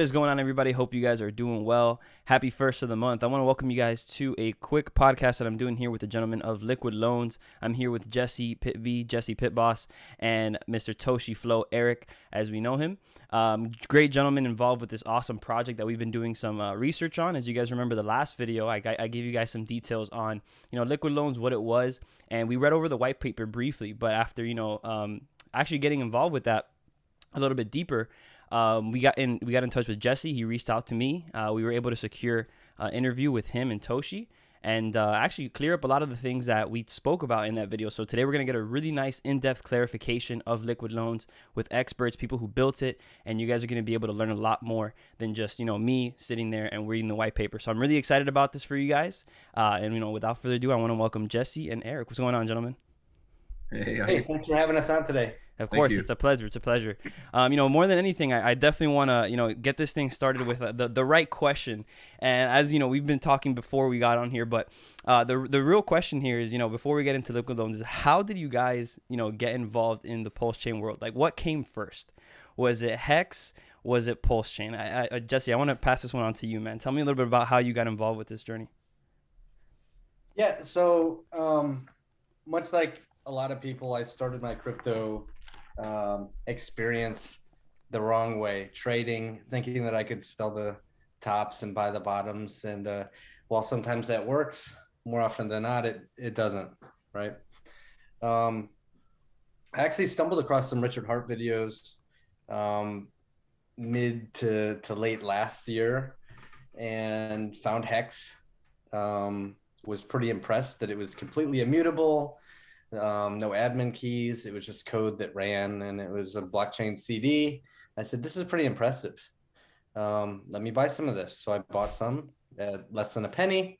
is going on, everybody? Hope you guys are doing well. Happy first of the month. I want to welcome you guys to a quick podcast that I'm doing here with the gentleman of Liquid Loans. I'm here with Jesse Jesse Pitboss, and Mr. Toshi Flow Eric, as we know him. Great gentleman involved with this awesome project that we've been doing some research on. As you guys remember the last video, I gave you guys some details on, Liquid Loans, what it was, and we read over the white paper briefly. But after, actually getting involved with that a little bit deeper, we got in touch with Jesse. He reached out to me. We were able to secure an interview with him and Toshi, and actually clear up a lot of the things that we spoke about in that video. So today we're going to get a really nice in-depth clarification of Liquid Loans with experts, people who built it, and you guys are going to be able to learn a lot more than just, me sitting there and reading the white paper. So I'm really excited about this for you guys. And without further ado, I want to welcome Jesse and Eric. What's going on, gentlemen? Hey, thanks for having us on today. Of course, it's a pleasure. It's a pleasure. More than anything, I definitely want to, get this thing started with the right question. And as we've been talking before we got on here, but the real question here is, before we get into Liquid Loans, is how did you guys, get involved in the Pulse Chain world? Like, what came first? Was it Hex? Was it Pulse Chain? Jesse, I want to pass this one on to you, man. Tell me a little bit about how you got involved with this journey. Yeah, so much like a lot of people, I started my crypto experience the wrong way, trading, thinking that I could sell the tops and buy the bottoms. And while sometimes that works, more often than not, it doesn't, right? I actually stumbled across some Richard Hart videos mid to late last year and found Hex. Was pretty impressed that it was completely immutable. No admin keys. It was just code that ran, and it was a blockchain CD. I said, this is pretty impressive. Let me buy some of this. So I bought some at less than a penny,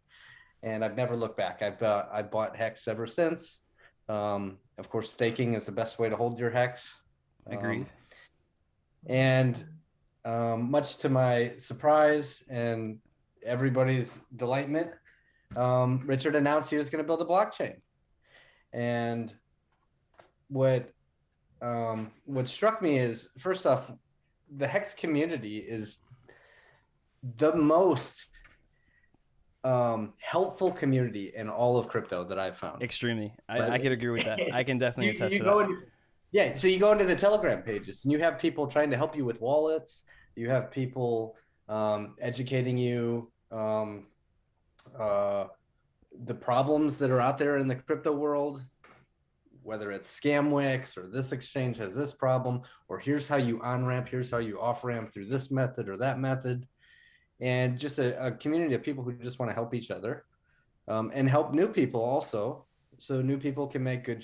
and I've never looked back. I bought Hex ever since. Of course, staking is the best way to hold your Hex. Agreed. And much to my surprise and everybody's delightment, Richard announced he was going to build a blockchain. And what struck me is, first off, the Hex community is the most helpful community in all of crypto that I've found. Extremely. I can agree with that. I can definitely attest to that. So you go into the Telegram pages and you have people trying to help you with wallets. You have people educating you the problems that are out there in the crypto world, whether it's Scamwix or this exchange has this problem, or here's how you on-ramp, here's how you off-ramp through this method or that method. And just a community of people who just want to help each other and help new people also, so new people can make good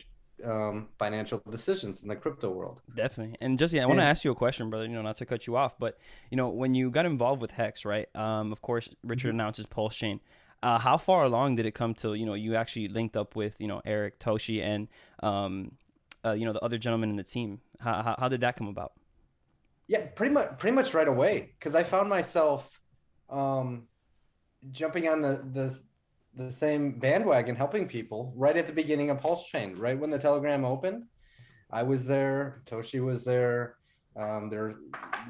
financial decisions in the crypto world. Definitely. And Jesse, I want to ask you a question, brother, not to cut you off, but when you got involved with Hex, right? Of course, Richard announces Pulse Chain. How far along did it come till you actually linked up with Eric, Toshi, and the other gentlemen in the team? How did that come about? Yeah, pretty much right away, because I found myself jumping on the same bandwagon, helping people right at the beginning of Pulse Chain, right when the Telegram opened. I was there, Toshi was there. There are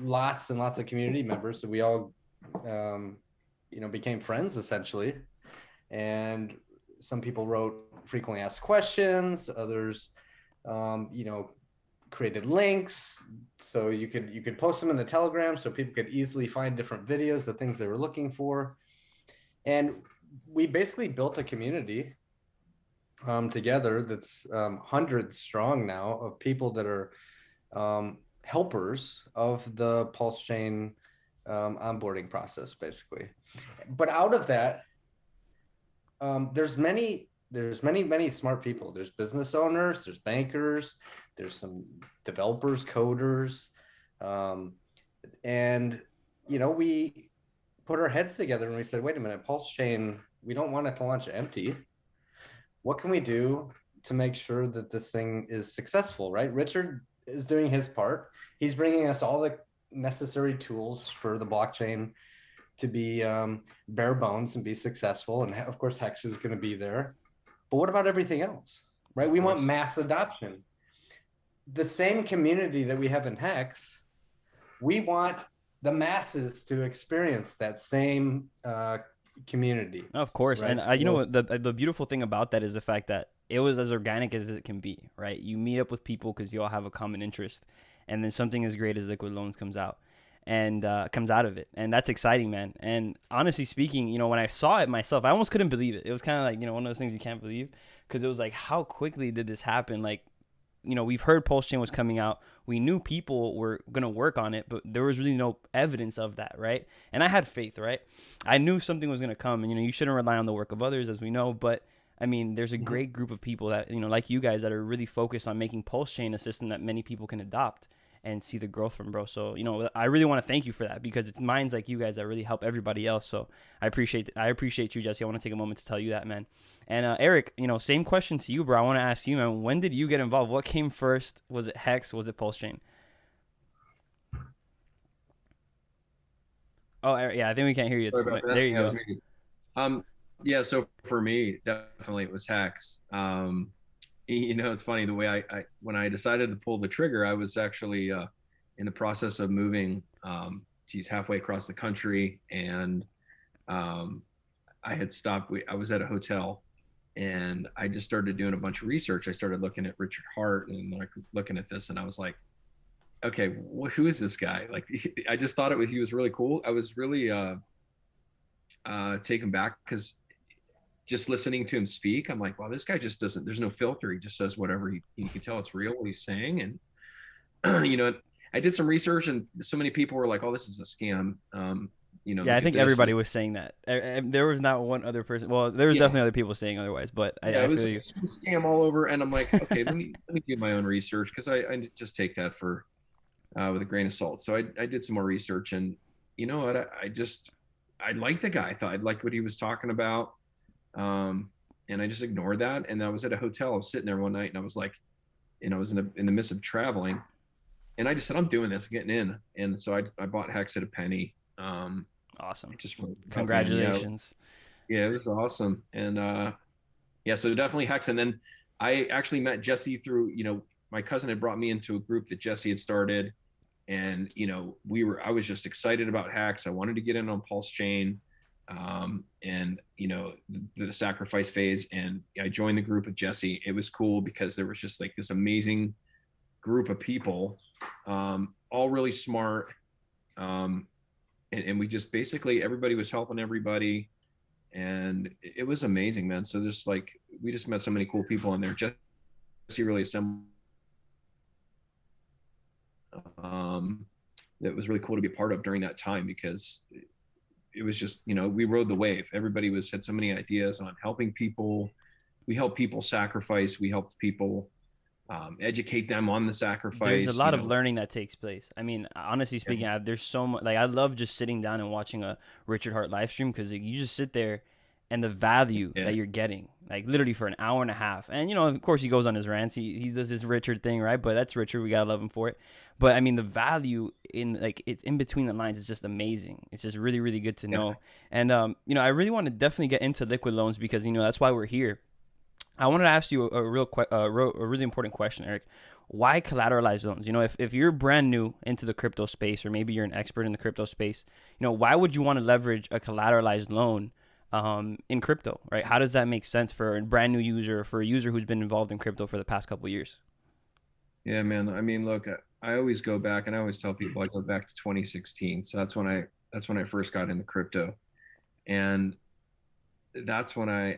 lots and lots of community members, so we all became friends essentially. And some people wrote frequently asked questions, others created links so you could post them in the Telegram so people could easily find different videos, the things they were looking for. And we basically built a community together that's hundreds strong now of people that are helpers of the Pulse Chain onboarding process, basically. But out of that, there's many smart people. There's business owners, there's bankers, there's some developers, coders, and we put our heads together and we said, wait a minute, Pulse Chain, we don't want it to launch empty. What can we do to make sure that this thing is successful, right? Richard is doing his part. He's bringing us all the necessary tools for the blockchain to be bare bones and be successful. And of course, Hex is going to be there. But what about everything else, right? We want mass adoption. The same community that we have in Hex, we want the masses to experience that same community, Of course, and right? you know So what, the beautiful thing about that is the fact that it was as organic as it can be, right? You meet up with people because you all have a common interest, and then something as great as Liquid Loans comes out, and comes out of it, and that's exciting, man. And honestly speaking, you know, when I saw it myself, I almost couldn't believe it. It was kind of like, you know, one of those things you can't believe, because it was like, how quickly did this happen? Like, you know, we've heard Pulse Chain was coming out. We knew people were going to work on it, but there was really no evidence of that, right? And I had faith, right? I knew something was going to come. And, you know, you shouldn't rely on the work of others, as we know. But, I mean, there's a mhm. great group of people that, you know, like you guys, that are really focused on making Pulse Chain a system that many people can adopt and see the growth from, bro. So, you know, I really want to thank you for that, because it's minds like you guys that really help everybody else. So I appreciate you, Jesse. I want to take a moment to tell you that, man. And Eric, you know, same question to you, bro. I want to ask you, man, when did you get involved? What came first? Was it Hex? Was it Pulse Chain? Oh, Eric, yeah, I think we can't hear you. Sorry about There that. you Yeah, go. yeah. So for me, definitely it was Hex. You know, it's funny the way I when I decided to pull the trigger, I was actually in the process of moving, geez, halfway across the country, and um, I had stopped. I was at a hotel, and I just started doing a bunch of research. I started looking at Richard Hart and like looking at this, and I was like, okay, who is this guy? Like, I just thought he was really cool. I was really taken back because just listening to him speak, I'm like, wow, this guy just doesn't. There's no filter. He just says whatever you can tell it's real what he's saying, and you know, I did some research, and so many people were like, oh, this is a scam. You know, Yeah, I look at think this. everybody was saying that. There was not one other person. Well, there was Yeah, definitely other people saying otherwise, but yeah, I it feel was you. a scam all over, and I'm like, okay, let me do my own research because I just take that for with a grain of salt. So I did some more research, and you know what, I liked the guy. I thought I liked what he was talking about. Um, and I just ignored that. And I was at a hotel. I was sitting there one night, and I was like, and I was in the midst of traveling, and I just said, I'm doing this, I'm getting in. And so I bought Hex at a penny. Awesome. It just went up, man. Yeah, Congratulations. yeah, it was awesome. And yeah, so definitely Hex. And then I actually met Jesse through, you know, my cousin had brought me into a group that Jesse had started, and you know, I was just excited about Hex. I wanted to get in on Pulse Chain, and you know, the sacrifice phase, and I joined the group with Jesse. It was cool because there was just like this amazing group of people, all really smart, um, and we just basically everybody was helping everybody, and it was amazing, man. So just like we just met so many cool people in there. Jesse really assembled, um, that was really cool to be a part of during that time because it was just, you know, we rode the wave. Everybody had so many ideas on helping people. We helped people sacrifice. We helped people educate them on the There's a sacrifice. You lot of know, learning that takes place. I mean, honestly yeah, speaking, there's so much. Like, I love just sitting down and watching a Richard Hart live stream, because you just sit there, and the value yeah, that you're getting, like literally for an hour and a half. And you know, of course, he goes on his rants. He does his Richard thing, right? But that's Richard. We gotta love him for it. But I mean, the value in, like, it's in between the lines is just amazing. It's just really really good to yeah. know. And you know, I really want to definitely get into liquid loans, because you know that's why we're here. I wanted to ask you a really important question, Eric. Why collateralized loans? You know, if you're brand new into the crypto space, or maybe you're an expert in the crypto space, you know, why would you want to leverage a collateralized loan in crypto, right? How does that make sense for a brand new user, for a user who's been involved in crypto for the past couple of years? Yeah, man. I mean, look, I always go back, and I always tell people I go back to 2016. So that's when I first got into crypto, and that's when I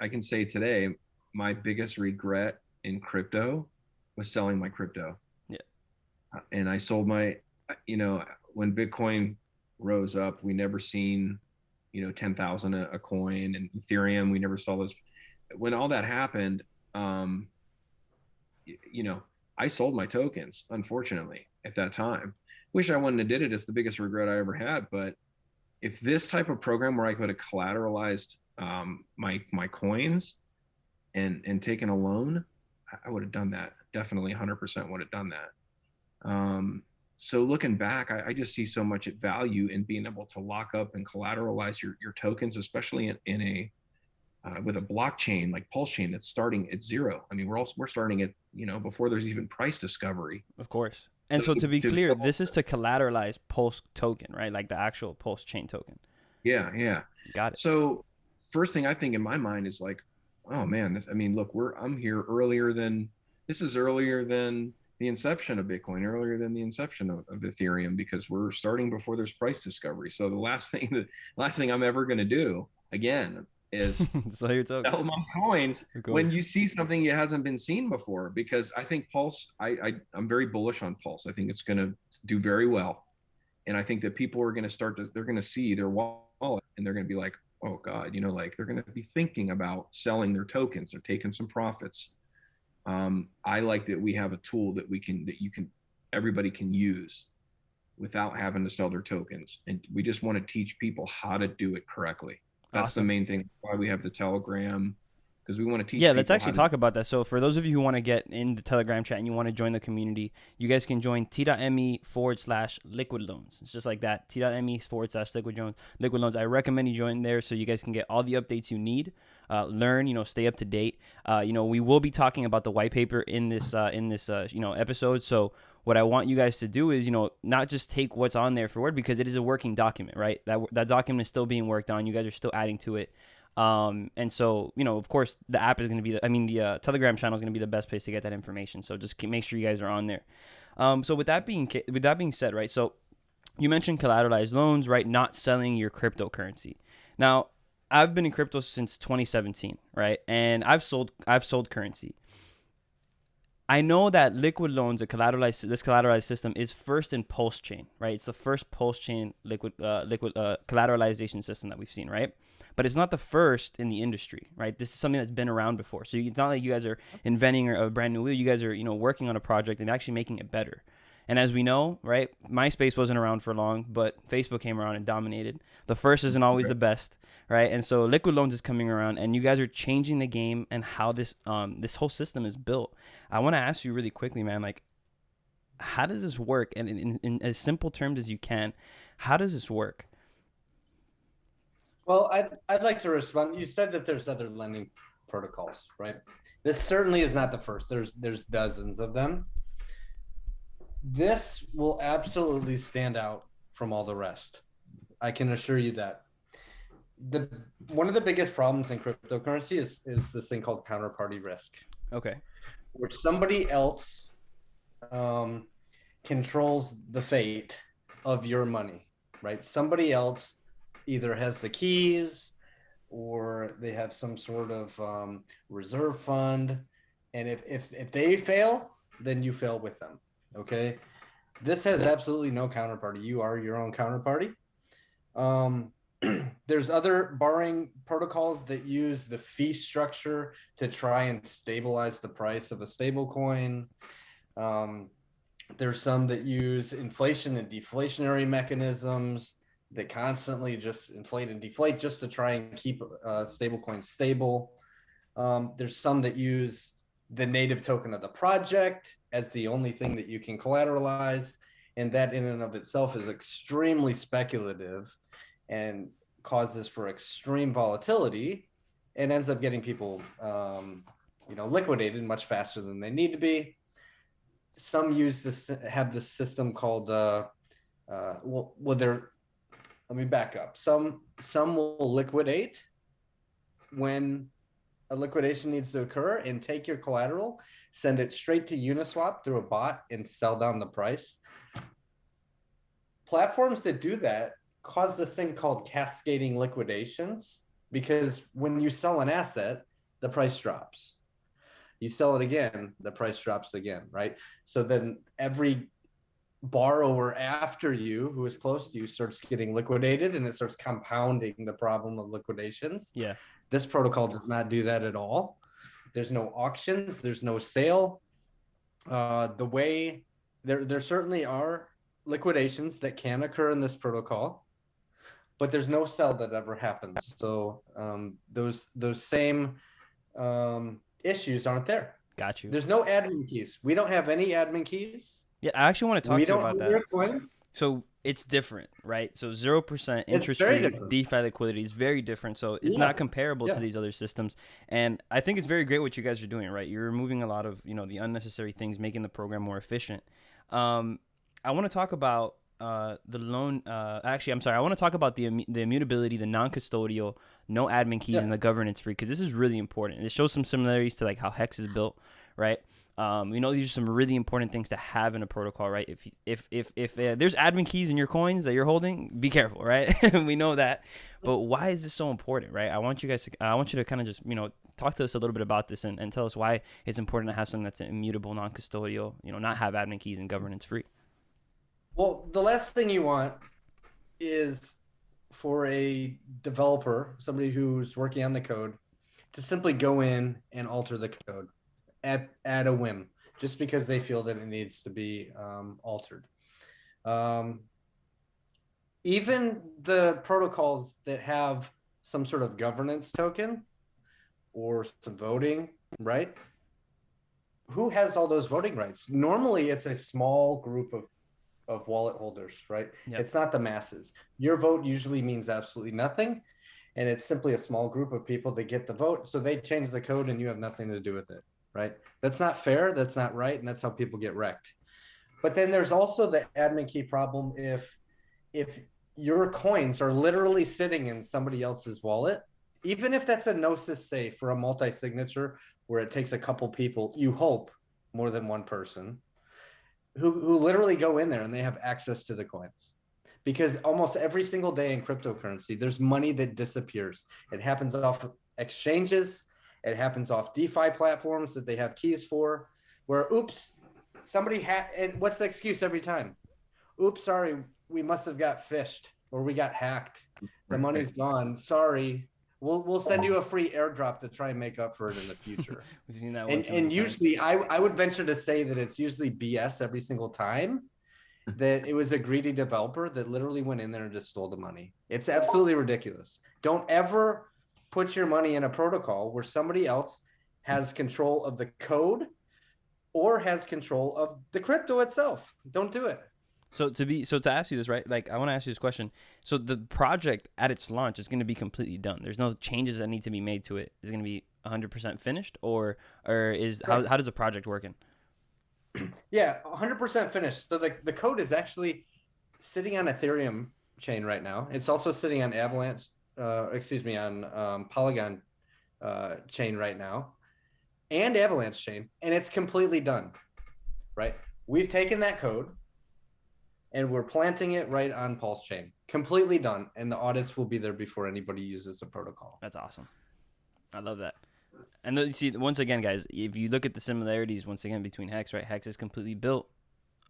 can say today my biggest regret in crypto was selling my crypto. Yeah. And I sold my, you know, when Bitcoin rose up, we never seen, you know, 10,000 a coin, and Ethereum, we never saw this. When all that happened, um, you know, I sold my tokens, unfortunately, at that time. Wish I wouldn't have did it. It's the biggest regret I ever had. But if this type of program where I could have collateralized my coins and taken a loan, I would have done that. Definitely 100% would have done that. So looking back, I just see so much value in being able to lock up and collateralize your tokens, especially in a with a blockchain like Pulse Chain that's starting at zero. I mean, we're starting at, you know, before there's even price discovery. Of course. And so to be To clear, this is to collateralize Pulse token, right? Like the actual Pulse chain token. yeah. Got it. So first thing I think in my mind is like, oh man, I mean, look, I'm here this is earlier than the inception of Bitcoin, earlier than the inception of Ethereum, because we're starting before there's price discovery. So the last thing I'm ever going to do again is So you're talking. sell my coins when you see something that hasn't been seen before, because I think Pulse, I'm very bullish on Pulse. I think it's going to do very well. And I think that people are going to they're going to see their wallet and they're going to be like, oh God, like they're going to be thinking about selling their tokens or taking some profits. I like that we have a tool that everybody can use without having to sell their tokens. And we just want to teach people how to do it correctly. That's Awesome. the main thing. Why we have the Telegram, because we want to teach. Yeah, let's actually talk about that. So for those of you who want to get in the Telegram chat and you want to join the community, you guys can join t.me/liquid loans. It's just like that, t.me/liquid loans. I recommend you join there so you guys can get all the updates you need, learn, stay up to date. We will be talking about the white paper in this episode. So what I want you guys to do is, not just take what's on there for word, because it is a working document, right? That document is still being worked on. You guys are still adding to it. And so, of course, the app is going to be, the Telegram channel is going to be the best place to get that information. So just make sure you guys are on there. So with that being said, right? So you mentioned collateralized loans, right? Not selling your cryptocurrency. Now, I've been in crypto since 2017, right? And I've sold currency. I know that liquid loans, this collateralized system is first in Pulse chain, right? It's the first Pulse chain liquid collateralization system that we've seen, right? But it's not the first in the industry, right? This is something that's been around before. So it's not like you guys are inventing a brand new wheel. You guys are, working on a project and actually making it better. And as we know, right, MySpace wasn't around for long, but Facebook came around and dominated. The first isn't always the best, right? And so Liquid Loans is coming around, and you guys are changing the game and how this whole system is built. I want to ask you really quickly, man, like, how does this work? And in as simple terms as you can, how does this work? Well, I'd like to respond. You said that there's other lending protocols, right? This certainly is not the first. There's dozens of them. This will absolutely stand out from all the rest. I can assure you that. One of the biggest problems in cryptocurrency is this thing called counterparty risk. Okay. Which somebody else controls the fate of your money, right? Somebody else either has the keys or they have some sort of reserve fund. And if they fail, then you fail with them. Okay. This has absolutely no counterparty. You are your own counterparty. There's other borrowing protocols that use the fee structure to try and stabilize the price of a stable coin. There's some that use inflation and deflationary mechanisms that constantly just inflate and deflate just to try and keep stable coins stable. There's some that use the native token of the project as the only thing that you can collateralize. And that in and of itself is extremely speculative and causes for extreme volatility and ends up getting people, liquidated much faster than they need to be. Some have this system called, let me back up. Some will liquidate when a liquidation needs to occur and take your collateral, send it straight to Uniswap through a bot and sell down the price. Platforms that do that cause this thing called cascading liquidations, because when you sell an asset, the price drops. You sell it again, the price drops again, right? So then every borrower after you who is close to you starts getting liquidated, and it starts compounding the problem of liquidations. Yeah. This protocol does not do that at all. There's no auctions, there's no sale. There certainly are liquidations that can occur in this protocol, but there's no sell that ever happens. So those same issues aren't there. Got you. There's no admin keys. We don't have any admin keys. Yeah, I actually want to talk to you about that. Coins. So it's different, right? So 0% interest rate, DeFi liquidity is very different. So it's not comparable to these other systems. And I think it's very great what you guys are doing, right? You're removing a lot of, the unnecessary things, making the program more efficient. I want to talk about the loan. Actually, I'm sorry. I want to talk about the immutability, the non-custodial, no admin keys, Yeah. and the governance free, because this is really important. It shows some similarities to like how Hex is built, right? These are some really important things to have in a protocol, right? If there's admin keys in your coins that you're holding, be careful, right? We know that, but why is this so important, right? I want you to kind of just talk to us a little bit about this and tell us why it's important to have something that's immutable, non-custodial, not have admin keys and governance free. Well, the last thing you want is for a developer, somebody who's working on the code, to simply go in and alter the code at a whim, just because they feel that it needs to be altered. Even the protocols that have some sort of governance token or some voting, right? Who has all those voting rights? Normally, it's a small group of wallet holders, right? Yep. It's not the masses. Your vote usually means absolutely nothing, and it's simply a small group of people that get the vote. So they change the code and you have nothing to do with it, right? That's not fair, that's not right, and that's how people get wrecked. But then there's also the admin key problem. If your coins are literally sitting in somebody else's wallet, even if that's a gnosis safe or a multi-signature where it takes a couple people, you hope more than one person, who literally go in there and they have access to the coins. Because almost every single day in cryptocurrency, there's money that disappears. It happens off exchanges. It happens off DeFi platforms that they have keys for, where, oops, somebody and what's the excuse every time? Oops, sorry, we must have got phished or we got hacked. The money's gone. Sorry. We'll send you a free airdrop to try and make up for it in the future. We've seen that and usually I would venture to say that it's usually BS every single time, that it was a greedy developer that literally went in there and just stole the money. It's absolutely ridiculous. Don't ever put your money in a protocol where somebody else has control of the code or has control of the crypto itself. Don't do it. So to ask you this, right? Like, I want to ask you this question. So the project at its launch is going to be completely done. There's no changes that need to be made to it. Is going to be 100% finished, or is how does the project working? Yeah, 100% finished. So the code is actually sitting on Ethereum chain right now. It's also sitting on Avalanche, on Polygon chain right now, and Avalanche chain, and it's completely done. Right? We've taken that code and we're planting it right on Pulse chain, completely done, and the audits will be there before anybody uses the protocol. That's awesome. I love that. And you see, once again, guys, if you look at the similarities once again between Hex, right? Hex is completely built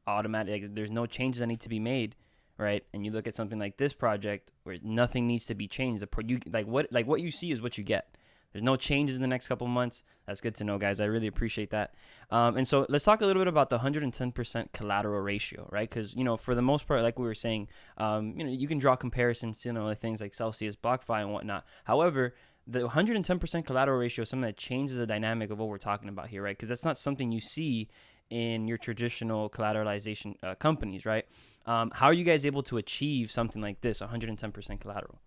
automatic. Like, there's no changes that need to be made, right? And you look at something like this project where nothing needs to be changed. What you see is what you get. There's no changes in the next couple months. That's good to know, guys. I really appreciate that. And so let's talk a little bit about the 110% collateral ratio, right? Because, for the most part, like we were saying, you can draw comparisons to, things like Celsius, BlockFi, and whatnot. However, the 110% collateral ratio is something that changes the dynamic of what we're talking about here, right? Because that's not something you see in your traditional collateralization companies, right? How are you guys able to achieve something like this, 110% collateral?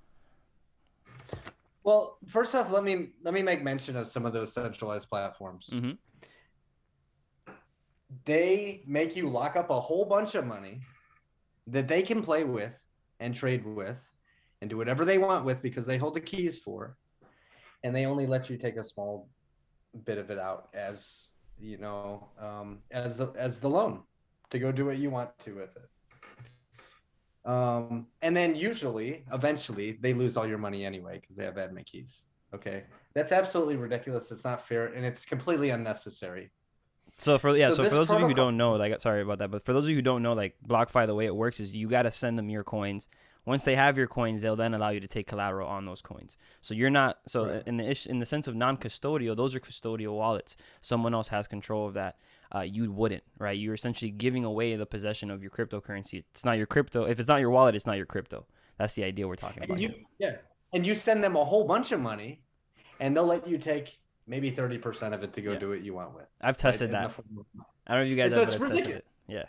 Well, first off, let me make mention of some of those centralized platforms. Mm-hmm. They make you lock up a whole bunch of money that they can play with and trade with and do whatever they want with, because they hold the keys for, and they only let you take a small bit of it out as as the loan to go do what you want to with it. And then eventually they lose all your money anyway because they have admin keys. Okay, that's absolutely ridiculous. It's not fair, and it's completely unnecessary. So for those of you who don't know, sorry about that, but for those of you who don't know, like, BlockFi, the way it works is you got to send them your coins. Once they have your coins, they'll then allow you to take collateral on those coins. So you're not Right. in the sense of non-custodial, those are custodial wallets. Someone else has control of that. You wouldn't, right? You're essentially giving away the possession of your cryptocurrency. It's not your crypto. If it's not your wallet, it's not your crypto. That's the idea we're talking about. And you send them a whole bunch of money, and they'll let you take maybe 30% of it to go do what you want with. I've tested that. I don't know if you guys have, but I've tested it. Yeah.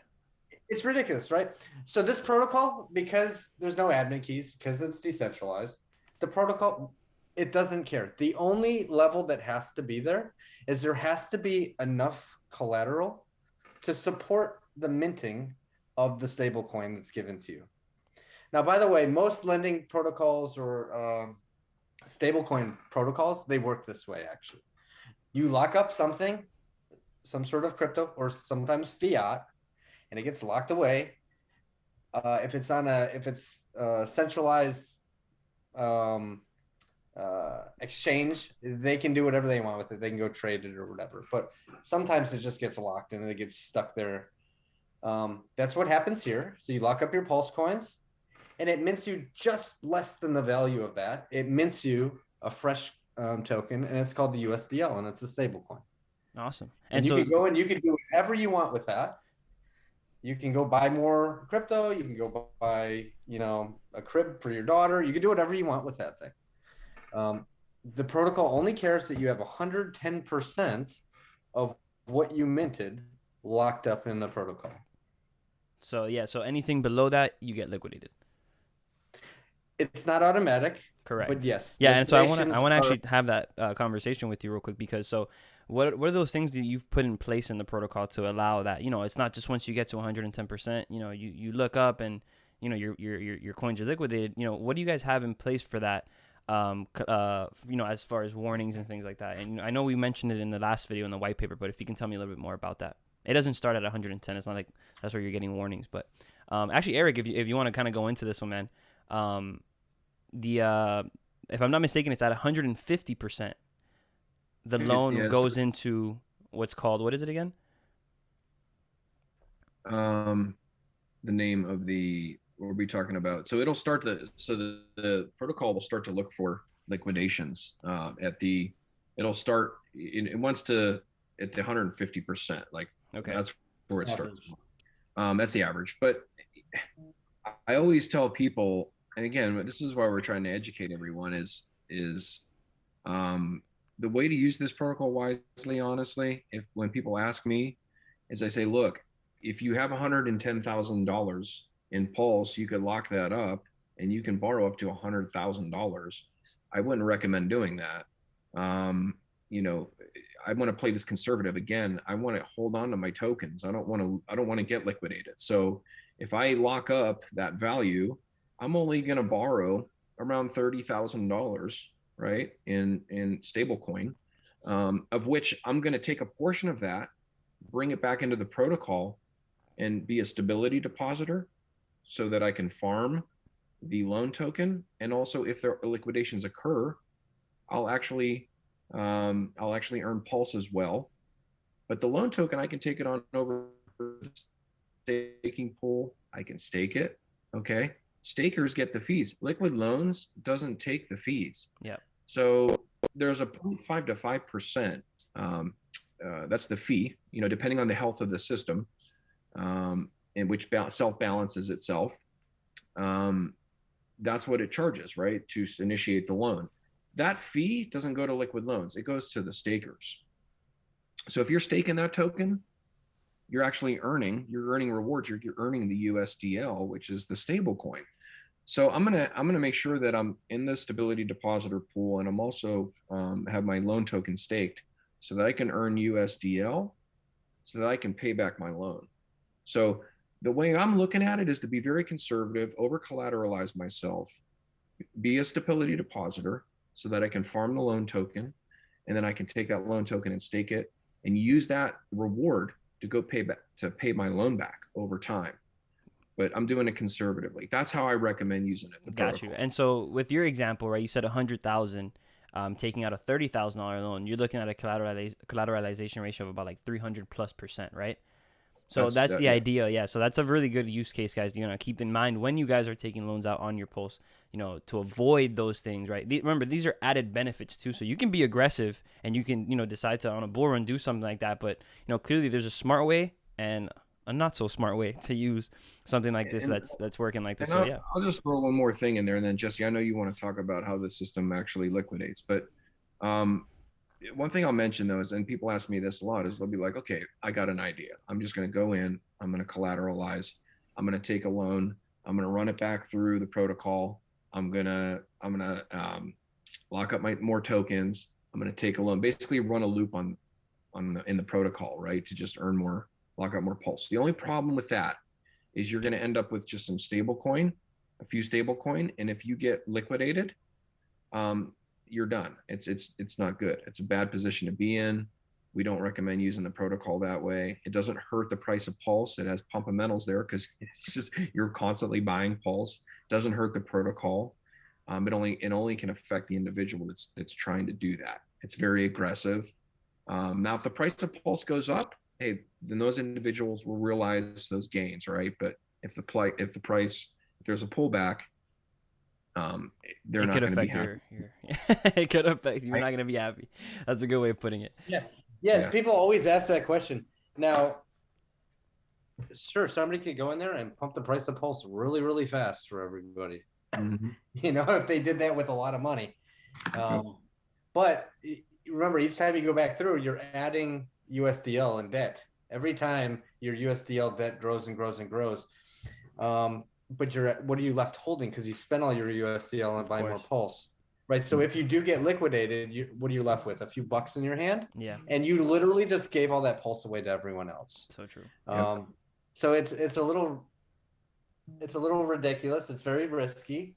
It's ridiculous, right? So this protocol, because there's no admin keys, because it's decentralized, the protocol, it doesn't care. The only level that has to be there is there has to be enough collateral to support the minting of the stable coin that's given to you. Now, by the way, most lending protocols or stablecoin protocols, they work this way, actually. You lock up something, some sort of crypto or sometimes fiat, and it gets locked away. If it's centralized exchange, they can do whatever they want with it. They can go trade it or whatever. But sometimes it just gets locked and it gets stuck there. That's what happens here. So you lock up your Pulse coins, and it mints you just less than the value of that. It mints you a fresh token, and it's called the USDL, and it's a stable coin. Awesome. And you can go and you can do whatever you want with that. You can go buy more crypto. You can go buy, a crib for your daughter. You can do whatever you want with that thing. The protocol only cares that you have 110% of what you minted locked up in the protocol. So anything below that, you get liquidated. It's not automatic. Correct. But yes. Yeah, and so I want to actually have that conversation with you real quick, because what are those things that you've put in place in the protocol to allow that? It's not just once you get to 110%. You look up and your coins are liquidated. What do you guys have in place for that? As far as warnings and things like that. And I know we mentioned it in the last video in the white paper, but if you can tell me a little bit more about that. It doesn't start at 110. It's not like that's where you're getting warnings. But actually, Eric, if you want to kind of go into this one, man, if I'm not mistaken, it's at 150%. The loan goes into what's called, what is it again? The name of what are we talking about? So it'll start the protocol will start to look for liquidations it'll start, it wants to at the 150%. Like, okay, that's where it starts. That's the average. But I always tell people, and again, this is why we're trying to educate everyone, is the way to use this protocol wisely, honestly, when people ask me, is I say, look, if you have $110,000 in Pulse, you could lock that up and you can borrow up to $100,000. I wouldn't recommend doing that. I want to play this conservative. Again, I want to hold on to my tokens. I don't want to get liquidated. So if I lock up that value, I'm only going to borrow around $30,000, right, in stablecoin, of which I'm going to take a portion of that, bring it back into the protocol, and be a stability depositor, so that I can farm the loan token. And also, if there liquidations occur, I'll actually earn Pulse as well. But the loan token, I can take it on over the staking pool. I can stake it. Okay. Stakers get the fees. Liquid loans doesn't take the fees. Yeah. So there's a 0.5 to 5%. That's the fee, depending on the health of the system, in which self-balances itself. That's what it charges, right, to initiate the loan. That fee doesn't go to liquid loans. It goes to the stakers. So if you're staking that token, you're actually earning rewards. You're earning the USDL, which is the stable coin. So I'm gonna make sure that I'm in the stability depositor pool, and I'm also have my loan token staked, so that I can earn USDL, so that I can pay back my loan. So the way I'm looking at it is to be very conservative, over collateralize myself, be a stability depositor, so that I can farm the loan token, and then I can take that loan token and stake it and use that reward to go pay my loan back over time. But I'm doing it conservatively. That's how I recommend using it. Got you. And so with your example, right, you said 100,000, taking out a $30,000 loan, you're looking at a collateralization ratio of about like 300+%, right? So that's the idea. Yeah. So that's a really good use case, guys. Keep in mind when you guys are taking loans out on your Pulse, to avoid those things, right? Remember, these are added benefits too. So you can be aggressive and you can, decide to on a bull run do something like that. But, clearly there's a smart way and a not so smart way to use something like this that's working like this. So yeah. I'll just throw one more thing in there, and then Jesse, I know you want to talk about how the system actually liquidates, but one thing I'll mention though is, and people ask me this a lot, is they'll be like, okay, I got an idea. I'm just going to go in, I'm going to collateralize, I'm going to take a loan, I'm going to run it back through the protocol. I'm going to lock up my more tokens. I'm going to take a loan, basically run a loop in the protocol, right, to just earn more lock up more Pulse. The only problem with that is you're going to end up with just some stable coin, a few stable coin. And if you get liquidated, you're done. It's not good. It's a bad position to be in. We don't recommend using the protocol that way. It doesn't hurt the price of Pulse. It has pump-a-mentals there because it's just you're constantly buying Pulse. It doesn't hurt the protocol. It only can affect the individual that's trying to do that. It's very aggressive. Now, if the price of Pulse goes up, hey, then those individuals will realize those gains, right? But if there's a pullback, they're not going to be happy. It could affect you. You're not going to be happy. That's a good way of putting it. Yeah. People always ask that question. Now, sure, somebody could go in there and pump the price of Pulse really, really fast for everybody. Mm-hmm. You know, if they did that with a lot of money. But remember, each time you go back through, you're adding USDL in debt. Every time your USDL debt grows and grows and grows. But what are you left holding? Because you spent all your USDL and buy more Pulse, right? So if you do get liquidated, what are you left with? A few bucks in your hand? Yeah. And you literally just gave all that Pulse away to everyone else. So true. So it's a little ridiculous. It's very risky.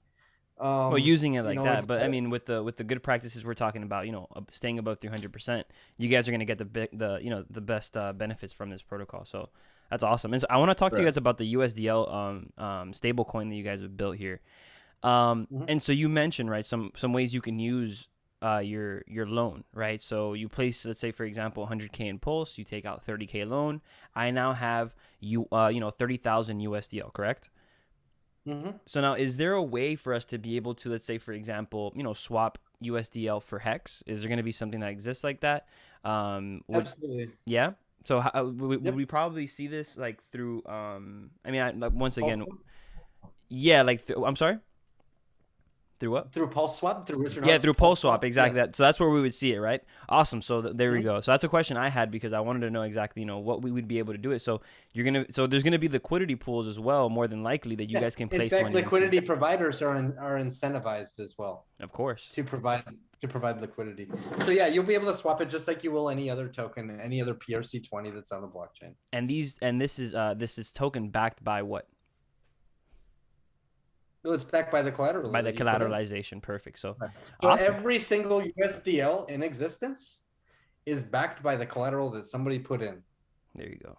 Well, using it like that, but I mean, with the good practices we're talking about, you know, staying above 300%, you guys are going to get the best benefits from this protocol. So that's awesome. And so I want to talk to you guys about the USDL stable coin that you guys have built here. And so you mentioned, right, some ways you can use your loan, right? So you place, let's say, for example, 100K in Pulse, you take out 30K loan. I now have 30,000 USDL, correct? Mm-hmm. So now, is there a way for us to be able to, let's say, for example, swap USDL for Hex? Is there going to be something that exists like that? Absolutely. Yeah. So would we probably see this like through? Once again, yeah. I'm sorry. Through what? Through Pulse Swap? Through Richard? Yeah, through Pulse Swap, exactly. Yes. That. So that's where we would see it, right? Awesome. So there we go. So that's a question I had because I wanted to know exactly, what we would be able to do it. So there's gonna be liquidity pools as well, more than likely that you guys can place. In fact, liquidity providers are incentivized as well. Of course. To provide liquidity. So yeah, you'll be able to swap it just like you will any other token, any other PRC20 that's on the blockchain. And this is token backed by what? Well, it's backed by the collateral. By the collateralization. Perfect. So awesome. Every single USDL in existence is backed by the collateral that somebody put in. There you go.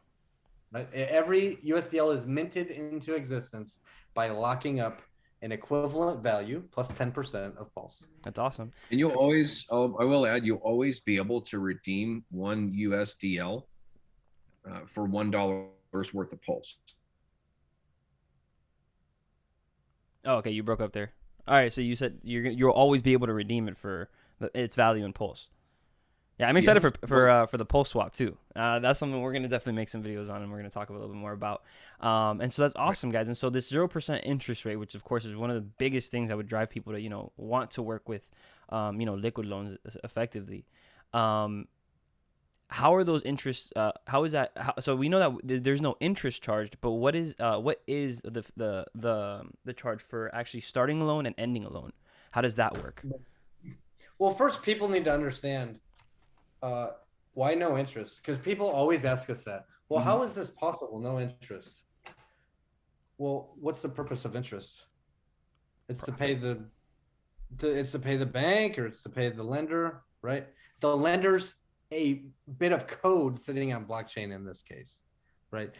Right. Every USDL is minted into existence by locking up an equivalent value plus 10% of Pulse. That's awesome. And you'll always, I will add, you'll always be able to redeem one USDL for $1 worth of Pulse. Oh, okay, you broke up there. All right, so you said you'll always be able to redeem it for its value in Pulse. Yeah, I'm excited for the Pulse swap too. That's something we're gonna definitely make some videos on, and we're gonna talk a little bit more about. And so that's awesome, guys. And so this 0% interest rate, which of course is one of the biggest things that would drive people to want to work with liquid loans effectively. How are those interests? How is that? So we know that there's no interest charged, but what is the charge for actually starting a loan and ending a loan? How does that work? Well, first, people need to understand why no interest, because people always ask us that. Well, how is this possible? No interest. Well, what's the purpose of interest? It's to pay the bank, or it's to pay the lender, right? The lender's a bit of code sitting on blockchain in this case, right?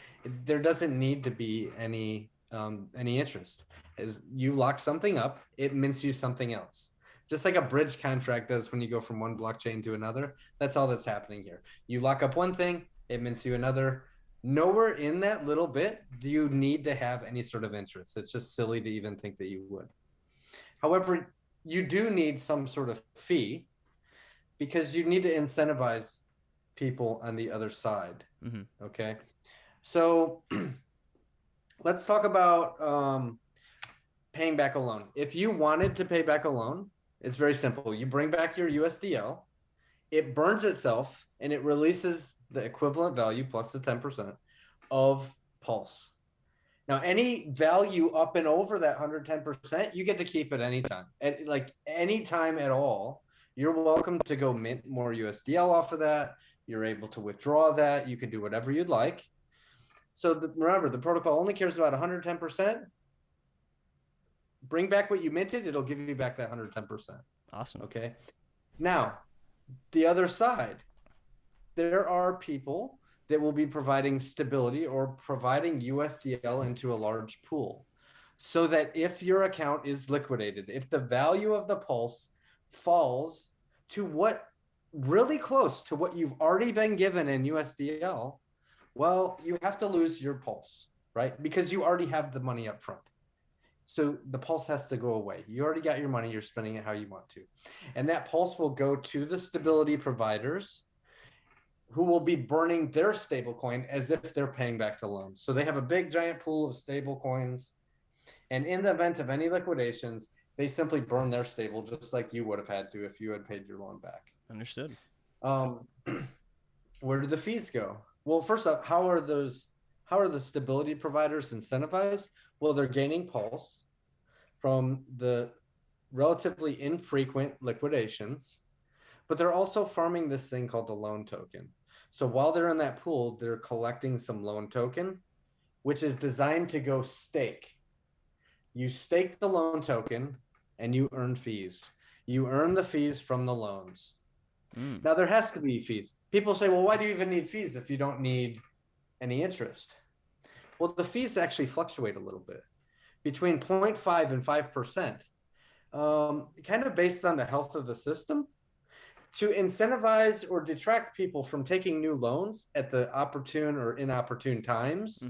There doesn't need to be any interest. As you lock something up, it mints you something else. Just like a bridge contract does when you go from one blockchain to another. That's all that's happening here. You lock up one thing, it mints you another. Nowhere in that little bit do you need to have any sort of interest. It's just silly to even think that you would. However, you do need some sort of fee, because you need to incentivize people on the other side. Okay. So let's talk about paying back a loan. If you wanted to pay back a loan, it's very simple. You bring back your USDL, it burns itself, and it releases the equivalent value plus the 10% of Pulse. Now, any value up and over that 110%, you get to keep at any time. And like any time at all, you're welcome to go mint more USDL off of that. You're able to withdraw that. You can do whatever you'd like. So remember, the protocol only cares about 110%. Bring back what you minted, it'll give you back that 110%. Awesome. Okay. Now, the other side, there are people that will be providing stability or providing USDL into a large pool, so that if your account is liquidated, if the value of the pulse falls to what really close to what you've already been given in USDL, well, you have to lose your pulse, right? Because you already have the money up front. So the pulse has to go away. You already got your money, you're spending it how you want to. And that pulse will go to the stability providers, who will be burning their stable coin as if they're paying back the loan. So they have a big giant pool of stable coins. And in the event of any liquidations, they simply burn their stable, just like you would have had to if you had paid your loan back. Understood. Where do the fees go? Well, first up, how are the stability providers incentivized? Well, they're gaining pulse from the relatively infrequent liquidations, but they're also farming this thing called the loan token. So while they're in that pool, they're collecting some loan token, which is designed to go stake. You stake the loan token and you earn fees. You earn the fees from the loans. Now, there has to be fees. People say, well, why do you even need fees if you don't need any interest? Well, the fees actually fluctuate a little bit, between 0.5 and 5%, kind of based on the health of the system, to incentivize or detract people from taking new loans at the opportune or inopportune times,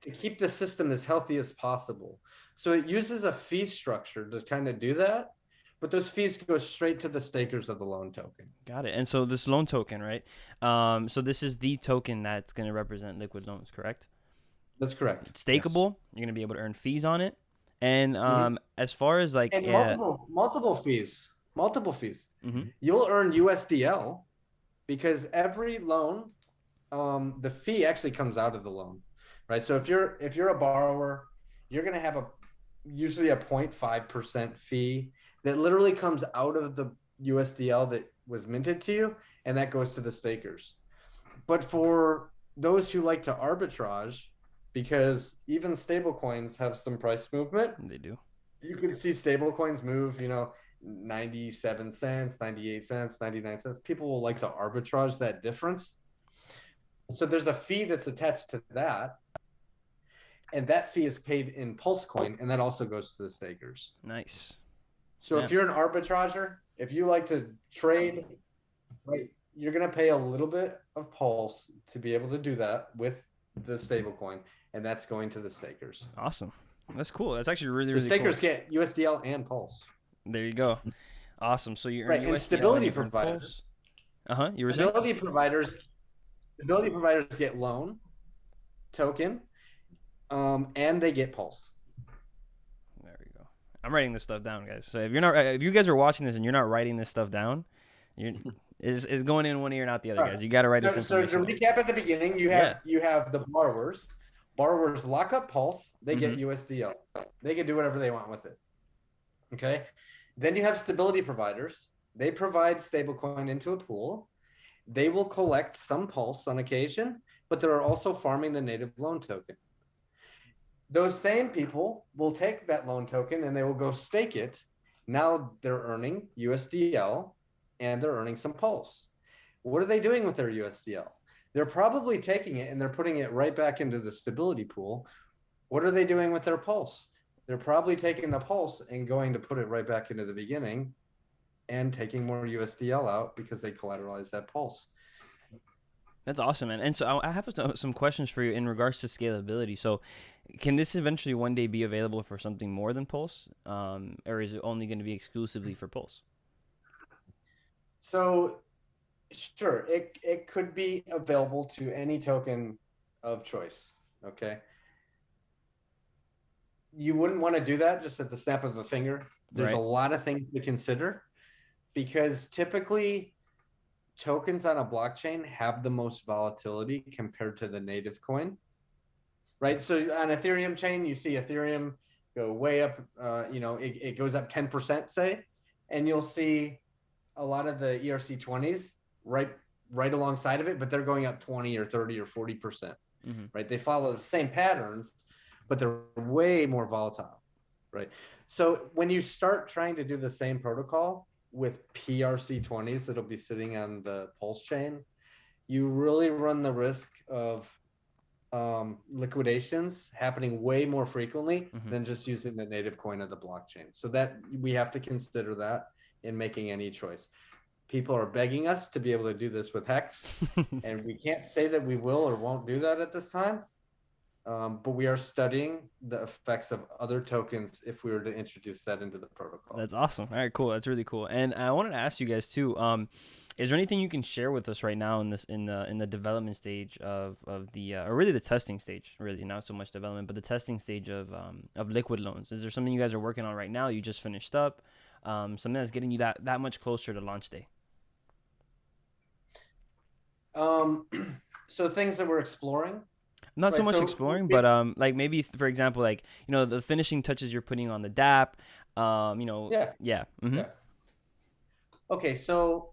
to keep the system as healthy as possible. So it uses a fee structure to kind of do that. But those fees go straight to the stakers of the loan token. Got it. And so this loan token, right? So this is the token that's going to represent liquid loans, correct? That's correct. It's stakeable. Yes. You're going to be able to earn fees on it. And as far as like multiple fees, you'll earn USDL because every loan, the fee actually comes out of the loan, right? So if you're a borrower, you're going to have usually a 0.5% fee that literally comes out of the USDL that was minted to you, and that goes to the stakers. But for those who like to arbitrage, because even stable coins have some price movement. They do. You can see stable coins move, 97 cents, 98 cents, 99 cents. People will like to arbitrage that difference. So there's a fee that's attached to that. And that fee is paid in Pulse coin, and that also goes to the stakers. Nice. So if you're an arbitrager, if you like to trade, right, you're going to pay a little bit of Pulse to be able to do that with the stable coin, and that's going to the stakers. Awesome. That's cool. That's actually really, really cool. Stakers cool. get USDL and Pulse. There you go. Awesome. So you earn right, USDL and stability providers. You were saying? Stability providers get loan, token, and they get Pulse. There we go. I'm writing this stuff down, guys. So if you guys are watching this and you're not writing this stuff down, is going in one ear and out the other, guys. You got to write this information. So to recap at the beginning, you have the borrowers. Borrowers lock up Pulse. They get USDL. They can do whatever they want with it. Okay. Then you have stability providers. They provide stablecoin into a pool. They will collect some Pulse on occasion, but they're also farming the native loan token. Those same people will take that loan token and they will go stake it. Now they're earning USDL and they're earning some Pulse. What are they doing with their USDL? They're probably taking it and they're putting it right back into the stability pool. What are they doing with their Pulse? They're probably taking the Pulse and going to put it right back into the beginning and taking more USDL out because they collateralize that Pulse. That's awesome, man. And so I have some questions for you in regards to scalability. So can this eventually one day be available for something more than Pulse? Or is it only going to be exclusively for Pulse? So sure, it could be available to any token of choice, okay? You wouldn't want to do that just at the snap of a finger. There's a lot of things to consider because typically tokens on a blockchain have the most volatility compared to the native coin, right? So on Ethereum chain, you see Ethereum go way up, it goes up 10%, say, and you'll see a lot of the ERC20s right alongside of it, but they're going up 20 or 30 or 40%. right? They follow the same patterns, but they're way more volatile, right? So when you start trying to do the same protocol with PRC20s that'll be sitting on the Pulse chain, you really run the risk of liquidations happening way more frequently than just using the native coin of the blockchain. So that we have to consider that in making any choice. People are begging us to be able to do this with Hex, and we can't say that we will or won't do that at this time. But we are studying the effects of other tokens if we were to introduce that into the protocol. That's awesome. All right, cool. That's really cool. And I wanted to ask you guys too. Is there anything you can share with us right now in the development stage of the or really the testing stage? Really, not so much development, but the testing stage of liquid loans. Is there something you guys are working on right now? You just finished up, something that's getting you that much closer to launch day. So things that we're exploring. Not so much exploring, but like maybe for example, like the finishing touches you're putting on the DApp. Yeah. Okay, so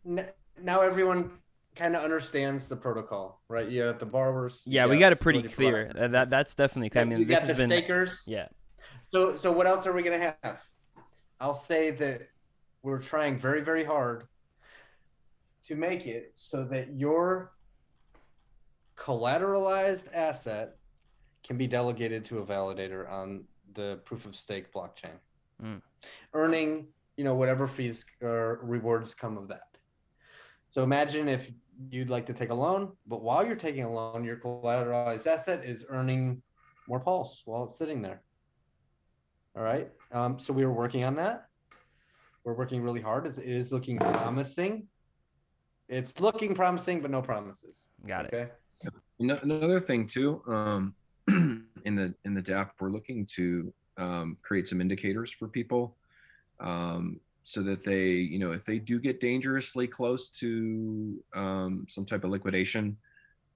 now everyone kind of understands the protocol, right? You have the borrowers. Yeah, we got it pretty clear. That's definitely clear. I mean, this has been stakers. Yeah. So what else are we gonna have? I'll say that we're trying very, very hard to make it so that your collateralized asset can be delegated to a validator on the proof of stake blockchain, earning whatever fees or rewards come of that. So imagine if you'd like to take a loan, but while you're taking a loan, your collateralized asset is earning more pulse while it's sitting there. All right. So we were working on that. We're working really hard. It is looking promising. It's looking promising, but no promises. Got it. Okay. Another thing too, in the DApp, we're looking to create some indicators for people, so that they, if they do get dangerously close to some type of liquidation,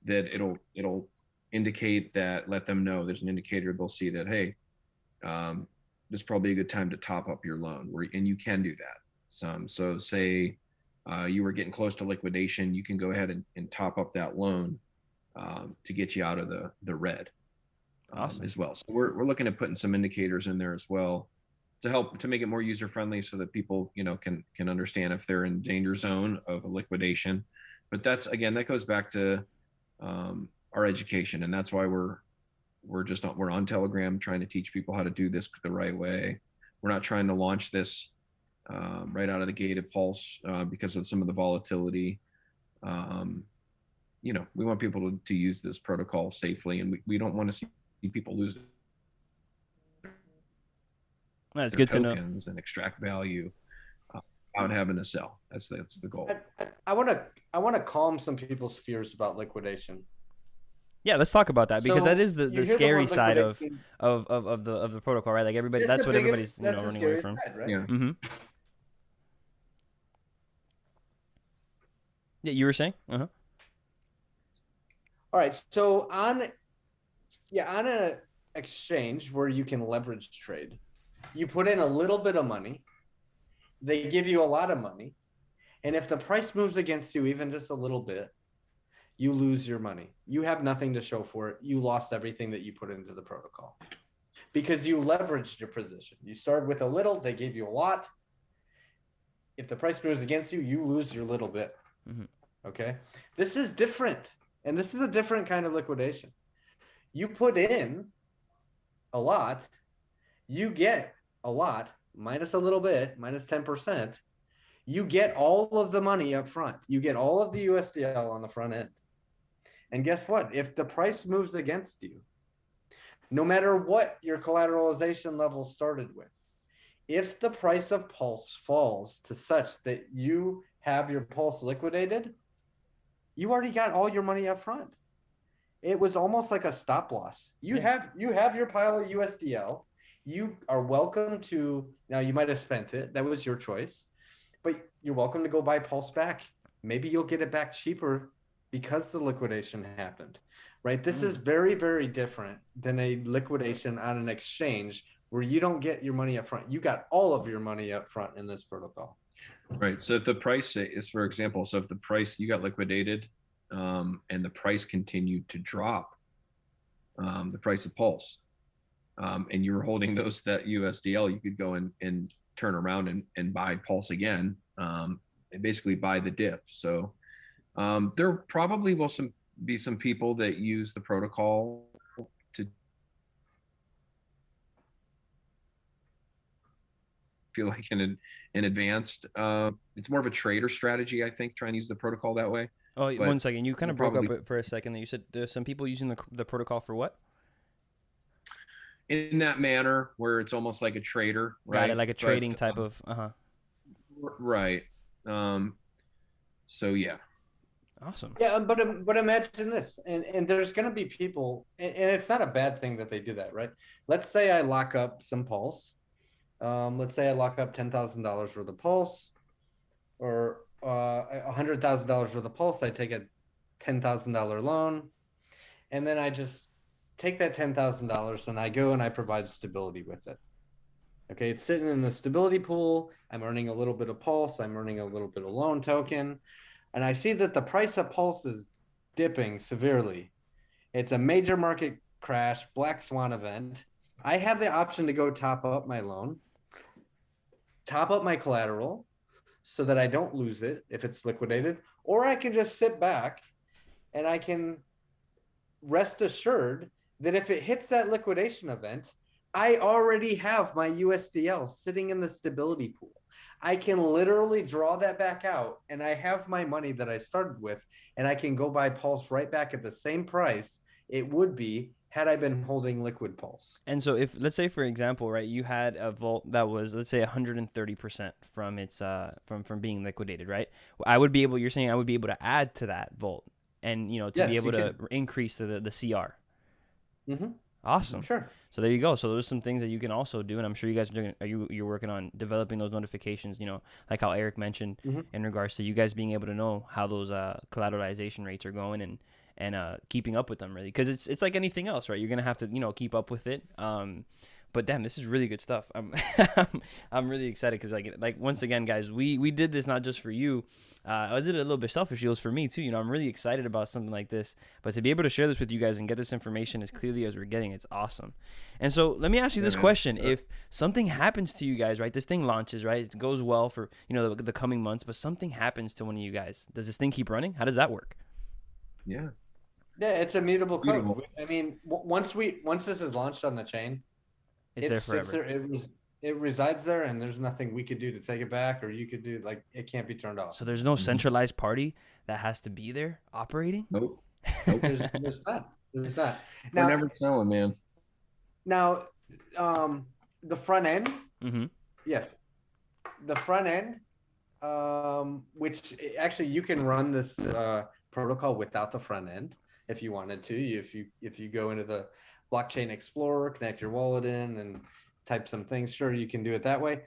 that it'll indicate that, let them know there's an indicator. They'll see that, hey, this is probably a good time to top up your loan, and you can do that. So say you were getting close to liquidation, you can go ahead and top up that loan to get you out of the red. Awesome. As well. So we're looking at putting some indicators in there as well to help to make it more user friendly, so that people can understand if they're in danger zone of a liquidation. But that goes back to our education, and that's why we're on Telegram trying to teach people how to do this the right way. We're not trying to launch this right out of the gate at Pulse because of some of the volatility. We want people to use this protocol safely, and we don't want to see people lose. That's good to know. And extract value without having to sell. That's the goal. I want to calm some people's fears about liquidation. Yeah, let's talk about that, because that is the scary side of the protocol, right? Like everybody, that's what everybody's running away from. Side, right? Yeah. Mm-hmm. Yeah, you were saying? Uh-huh. All right. So on an exchange where you can leverage trade, you put in a little bit of money, they give you a lot of money, and if the price moves against you even just a little bit, you lose your money. You have nothing to show for it. You lost everything that you put into the protocol because you leveraged your position. You started with a little, they gave you a lot. If the price moves against you, you lose your little bit. Mm-hmm. Okay. This is different. And this is a different kind of liquidation. You put in a lot, you get a lot, minus a little bit, minus 10%. You get all of the money up front. You get all of the USDL on the front end. And guess what? If the price moves against you, no matter what your collateralization level started with, if the price of Pulse falls to such that you have your Pulse liquidated, you already got all your money up front. It was almost like a stop loss. You have your pile of USDL. You are welcome to, now you might have spent it. That was your choice. But you're welcome to go buy Pulse back. Maybe you'll get it back cheaper because the liquidation happened, right? This is very, very different than a liquidation on an exchange where you don't get your money up front. You got all of your money up front in this protocol. Right. So if the price is, for example, if the price you got liquidated and the price continued to drop, the price of Pulse, and you were holding that USDL, you could go and turn around and buy Pulse again, and basically buy the dip. So there probably will be some people that use the protocol to feel like an advanced. It's more of a trader strategy, I think, trying to use the protocol that way. Oh, But one second. You kind of broke up for a second. That you said there's some people using the protocol for what? In that manner, where it's almost like a trader, right? Got it, like a trading type of. Right. So yeah. Awesome. Yeah, but imagine this, and there's going to be people, and it's not a bad thing that they do that, right? Let's say I lock up some Pulse. Let's say I lock up $10,000 worth of Pulse, or $100,000 worth of Pulse. I take a $10,000 loan, and then I just take that $10,000 and I go and I provide stability with it. Okay, it's sitting in the stability pool. I'm earning a little bit of Pulse. I'm earning a little bit of loan token. And I see that the price of Pulse is dipping severely. It's a major market crash, black swan event. I have the option to go top up my loan, top up my collateral so that I don't lose it if it's liquidated, or I can just sit back and I can rest assured that if it hits that liquidation event, I already have my USDL sitting in the stability pool. I can literally draw that back out, and I have my money that I started with, and I can go buy Pulse right back at the same price it would be had I been holding liquid Pulse. And so if, let's say, for example, right, you had a vault that was, let's say, 130% from its from being liquidated, right? You're saying I would be able to add to that vault and, to be able to increase the CR. Mm-hmm. Awesome. Sure. So there you go. So there's some things that you can also do, and I'm sure you guys are doing. You're working on developing those notifications. Like how Eric mentioned in regards to you guys being able to know how those collateralization rates are going and keeping up with them, really, because it's like anything else, right? You're gonna have to keep up with it. But damn, this is really good stuff. I'm really excited because like once again, guys, we did this not just for you. I did it a little bit selfishly. It was for me too. I'm really excited about something like this. But to be able to share this with you guys and get this information as clearly as we're getting, it's awesome. And so let me ask you this question: if something happens to you guys, right? This thing launches, right? It goes well for the coming months, but something happens to one of you guys. Does this thing keep running? How does that work? Yeah, it's a mutable code. I mean, once this is launched on the chain, it's there forever. It resides there, and there's nothing we could do to take it back, or you could do. Like, it can't be turned off. So there's no centralized party that has to be there operating? Nope. There's not. There's not. Now, we're never telling, man. Now, the front end, yes, the front end, which actually you can run this protocol without the front end if you wanted to. If you go into the blockchain explorer, connect your wallet in, and type some things, sure, you can do it that way.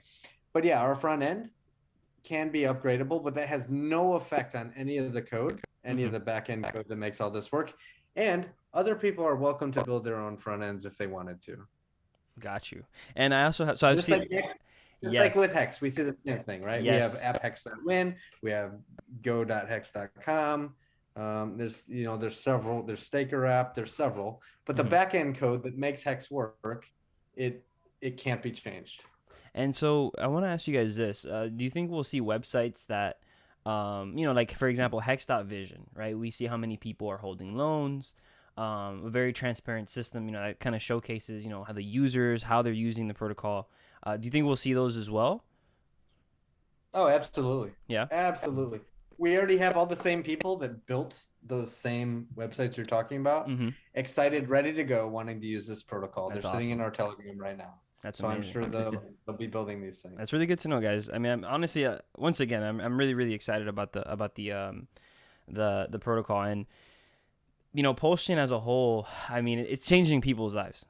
But yeah, our front end can be upgradable, but that has no effect on any of the code, any of the back end code that makes all this work. And other people are welcome to build their own front ends if they wanted to. Got you. And I also have, so I've just seen like Hex, like with Hex, we see the same thing, right? Yes. We have apphex.win, we have go.hex.com. There's several, there's Staker app, there's several, but the back end code that makes Hex work, it can't be changed. And so I want to ask you guys this: do you think we'll see websites that, like for example, Hex.vision, right? We see how many people are holding loans, a very transparent system, that kind of showcases, how the users, how they're using the protocol. Do you think we'll see those as well? Oh, absolutely. Yeah, absolutely. We already have all the same people that built those same websites you're talking about, excited, ready to go, wanting to use this protocol. They're sitting in our Telegram right now. That's so amazing. I'm sure they'll be building these things. That's really good to know, guys. I mean, I'm honestly, once again, I'm really, really excited about the protocol, and Pulse Chain as a whole. I mean, it's changing people's lives.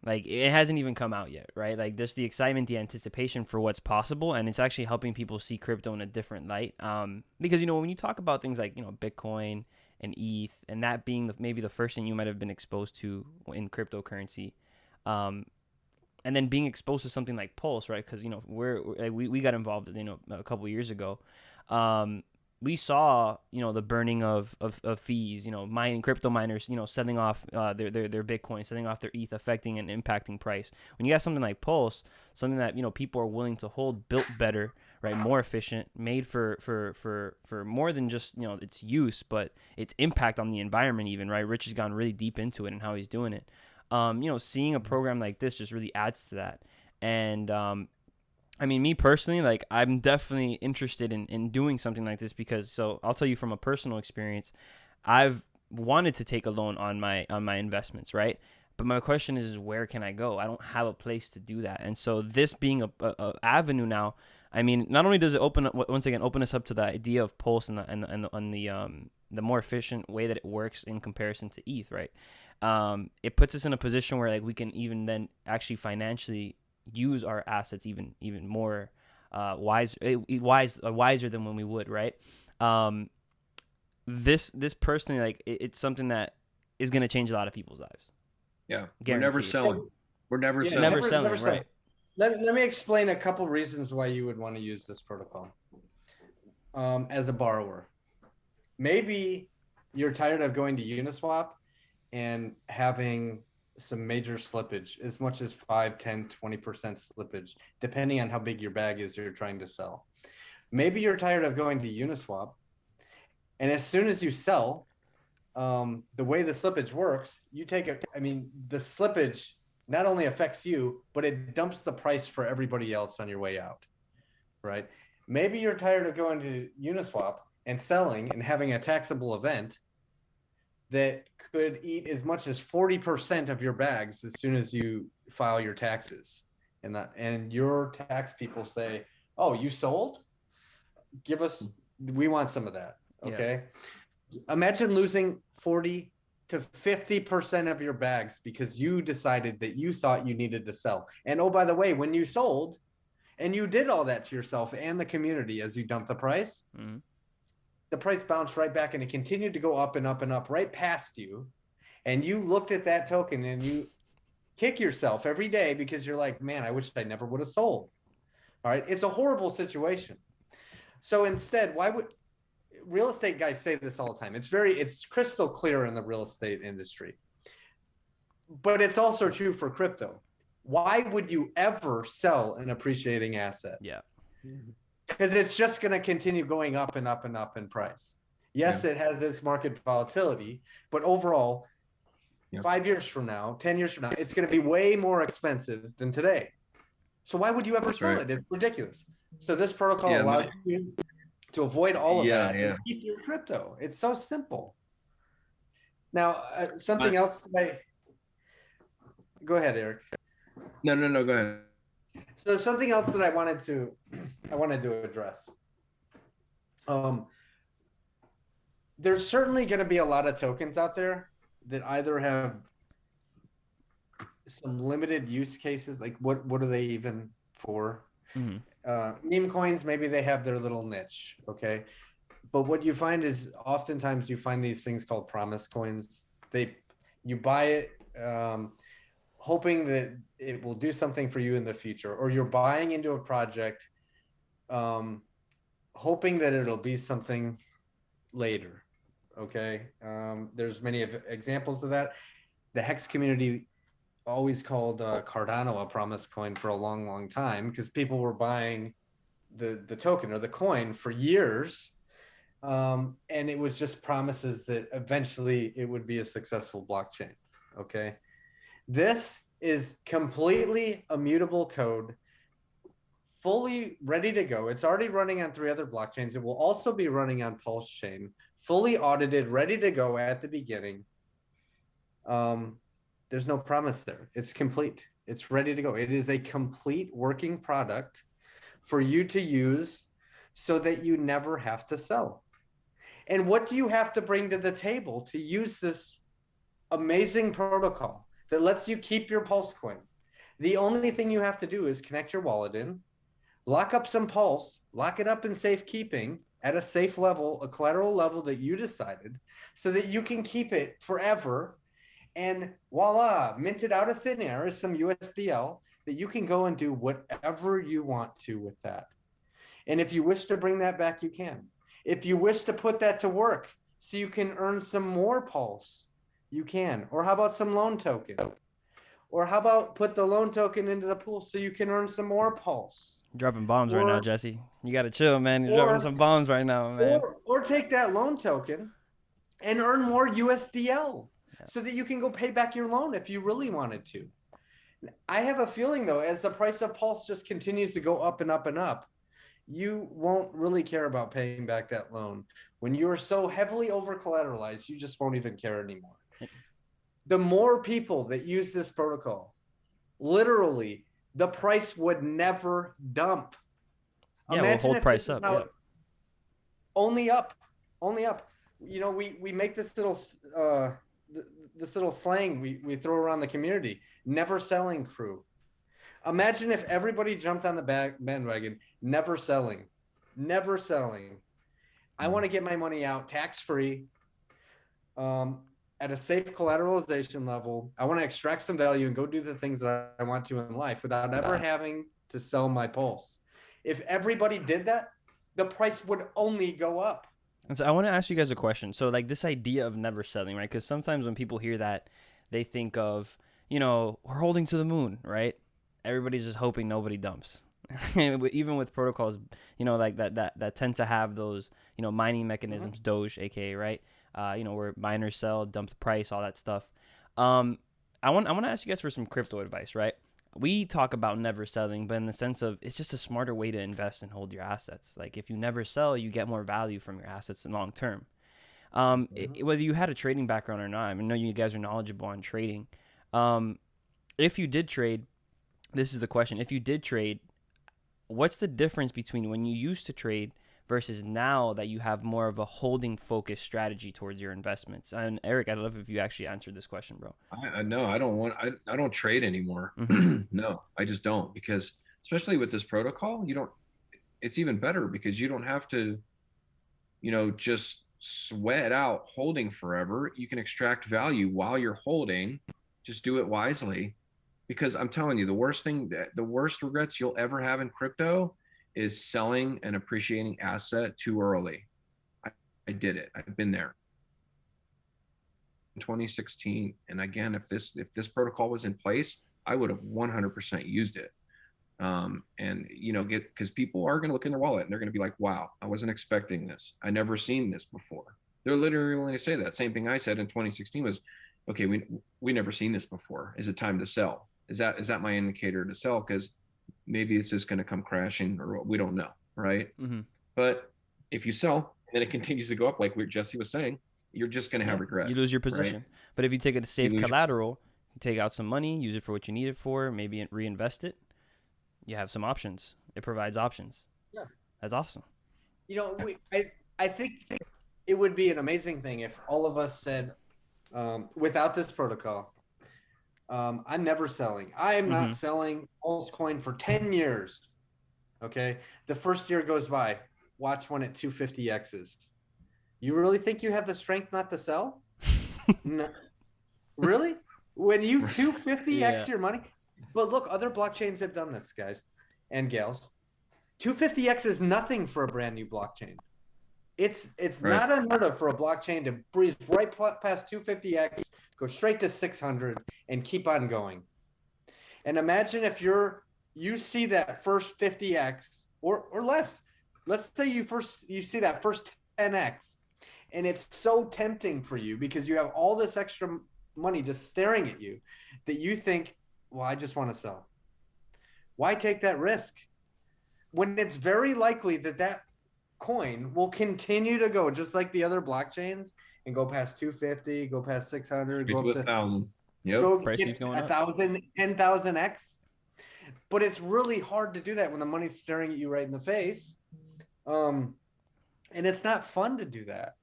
Like, it hasn't even come out yet, right? Like, there's the excitement, the anticipation for what's possible, and it's actually helping people see crypto in a different light. Because when you talk about things like Bitcoin and ETH, and that being maybe the first thing you might have been exposed to in cryptocurrency. And then being exposed to something like Pulse, right? Because we got involved, a couple of years ago. we saw, the burning of fees, mining crypto miners, selling off their Bitcoin, selling off their ETH, affecting and impacting price. When you got something like Pulse, something that, people are willing to hold, built better, right, more efficient, made for more than just, its use, but its impact on the environment even, right? Rich has gone really deep into it and how he's doing it. Seeing a program like this just really adds to that. And I mean, me personally, like, I'm definitely interested in doing something like this because, so I'll tell you from a personal experience, I've wanted to take a loan on my investments, right? But my question is where can I go? I don't have a place to do that. And so this being a avenue now, I mean, not only does it open up, once again, open us up to the idea of Pulse and the more efficient way that it works in comparison to ETH, right? It puts us in a position where, like, we can even then actually financially use our assets even more wiser than when we would, right? This personally, like, it's something that is going to change a lot of people's lives. Yeah, Guaranteed. we're never selling. We're never selling. Never selling, right? Let me explain a couple reasons why you would want to use this protocol. As a borrower, maybe you're tired of going to Uniswap and having some major slippage, as much as 5, 10, 20% slippage, depending on how big your bag is you're trying to sell. Maybe you're tired of going to Uniswap, and as soon as you sell, the way the slippage works, the slippage not only affects you, but it dumps the price for everybody else on your way out, right? Maybe you're tired of going to Uniswap and selling and having a taxable event that could eat as much as 40% of your bags as soon as you file your taxes. And your tax people say, oh, you sold? We want some of that. Okay. Yeah. Imagine losing 40 to 50% of your bags because you decided that you thought you needed to sell. And oh, by the way, when you sold and you did all that to yourself and the community as you dumped the price, the price bounced right back and it continued to go up and up and up right past you. And you looked at that token and you kick yourself every day because you're like, man, I wish I never would have sold. All right. It's a horrible situation. So instead, why would real estate guys say this all the time? It's crystal clear in the real estate industry, but it's also true for crypto. Why would you ever sell an appreciating asset? Yeah. Because it's just going to continue going up and up and up in price. Yes, It has its market volatility, but overall, 5 years from now, 10 years from now, it's going to be way more expensive than today. So why would you ever sell it? It's ridiculous. So this protocol allows you to avoid all of that and keep your crypto. It's so simple. Now, something else that go ahead, Eric. No, go ahead. So something else that I wanted to address. There's certainly going to be a lot of tokens out there that either have some limited use cases, like what are they even for? Meme coins, maybe they have their little niche, okay? But what you find is oftentimes you find these things called promise coins. You buy it hoping that it will do something for you in the future, or you're buying into a project hoping that it'll be something later, okay? There's many examples of that. The Hex community always called Cardano a promise coin for a long, long time because people were buying the token or the coin for years. And it was just promises that eventually it would be a successful blockchain. Okay. This is completely immutable code, fully ready to go. It's already running on 3 other blockchains. It will also be running on Pulse chain, fully audited, ready to go at the beginning. There's no promise there. It's complete. It's ready to go. It is a complete working product for you to use so that you never have to sell. And what do you have to bring to the table to use this amazing protocol that lets you keep your Pulse coin? The only thing you have to do is connect your wallet in, lock up some Pulse, lock it up in safekeeping at a safe level, a collateral level that you decided, so that you can keep it forever. And voila, minted out of thin air is some USDL that you can go and do whatever you want to with that. And if you wish to bring that back, you can. If you wish to put that to work so you can earn some more pulse, you can. Or how about some loan token? Or how about put the loan token into the pool so you can earn some more pulse? You're dropping bombs right Or now, Jesse. You got to chill, man. You're dropping or some bombs right now, man. or take that loan token and earn more USDL so that you can go pay back your loan if you really wanted to. I have a feeling, though, as the price of Pulse just continues to go up and up and up, you won't really care about paying back that loan. When you're so heavily over collateralized, you just won't even care anymore. The more people that use this protocol, literally, the price would never dump. Yeah, we'll hold price up. Yeah. Only up. You know, we make this little slang we throw around the community: never selling crew. Imagine if everybody jumped on the bandwagon, never selling. I want to get my money out tax-free, at a safe collateralization level. I want to extract some value and go do the things that I want to in life without ever having to sell my pulse. If everybody did that, the price would only go up. And so I want to ask you guys a question. So like this idea of never selling, right? Because sometimes when people hear that, they think of, you know, we're holding to the moon, right? Everybody's just hoping nobody dumps. Even with protocols, you know, like that tend to have those, you know, mining mechanisms, Doge, aka, right? You know, where miners sell, dump the price, all that stuff. I want to ask you guys for some crypto advice, right? We talk about never selling, but in the sense of it's just a smarter way to invest and hold your assets. Like if you never sell, you get more value from your assets in long term. Whether you had a trading background or not, I know you guys are knowledgeable on trading. If you did trade, this is the question. If you did trade, what's the difference between when you used to trade versus now that you have more of a holding focused strategy towards your investments? And Eric, I'd love if you actually answered this question, bro. I know I don't trade anymore. No, I just don't, because especially with this protocol, it's even better because you don't have to, you know, just sweat out holding forever. You can extract value while you're holding. Just do it wisely, because I'm telling you, the worst regrets you'll ever have in crypto is selling an appreciating asset too early. I did it. I've been there. In 2016, and again, if this protocol was in place, I would have 100% used it. And you know, because people are going to look in their wallet and they're going to be like, wow, I wasn't expecting this. I never seen this before. They're literally going to say that same thing I said in 2016 was, okay, we never seen this before. Is it time to sell? Is that my indicator to sell? Because maybe it's just going to come crashing, or we don't know, right? But if you sell and then it continues to go up, like Jesse was saying, you're just going to have regret. You lose your position. Right? But if you take a safe collateral, you take out some money, use it for what you need it for, maybe reinvest it, you have some options. It provides options. Yeah. That's awesome. You know, I think it would be an amazing thing if all of us said, without this protocol, I'm never selling. I am not selling Pulse coin for 10 years. Okay. The first year goes by. Watch when it 250x's. You really think you have the strength not to sell? No. Really? When you 250x your money? But look, other blockchains have done this, guys and gals. 250x is nothing for a brand new blockchain. It's not unheard of for a blockchain to breeze right past 250x, go straight to 600, and keep on going. And imagine if you see that first 50x or less. Let's say you see that first 10x, and it's so tempting for you because you have all this extra money just staring at you that you think, well, I just want to sell. Why take that risk when it's very likely that coin will continue to go just like the other blockchains and go past 250, go past 600, go up to 1,000. Yep. Go price get going 1,000, 10,000x. But it's really hard to do that when the money's staring at you right in the face. And it's not fun to do that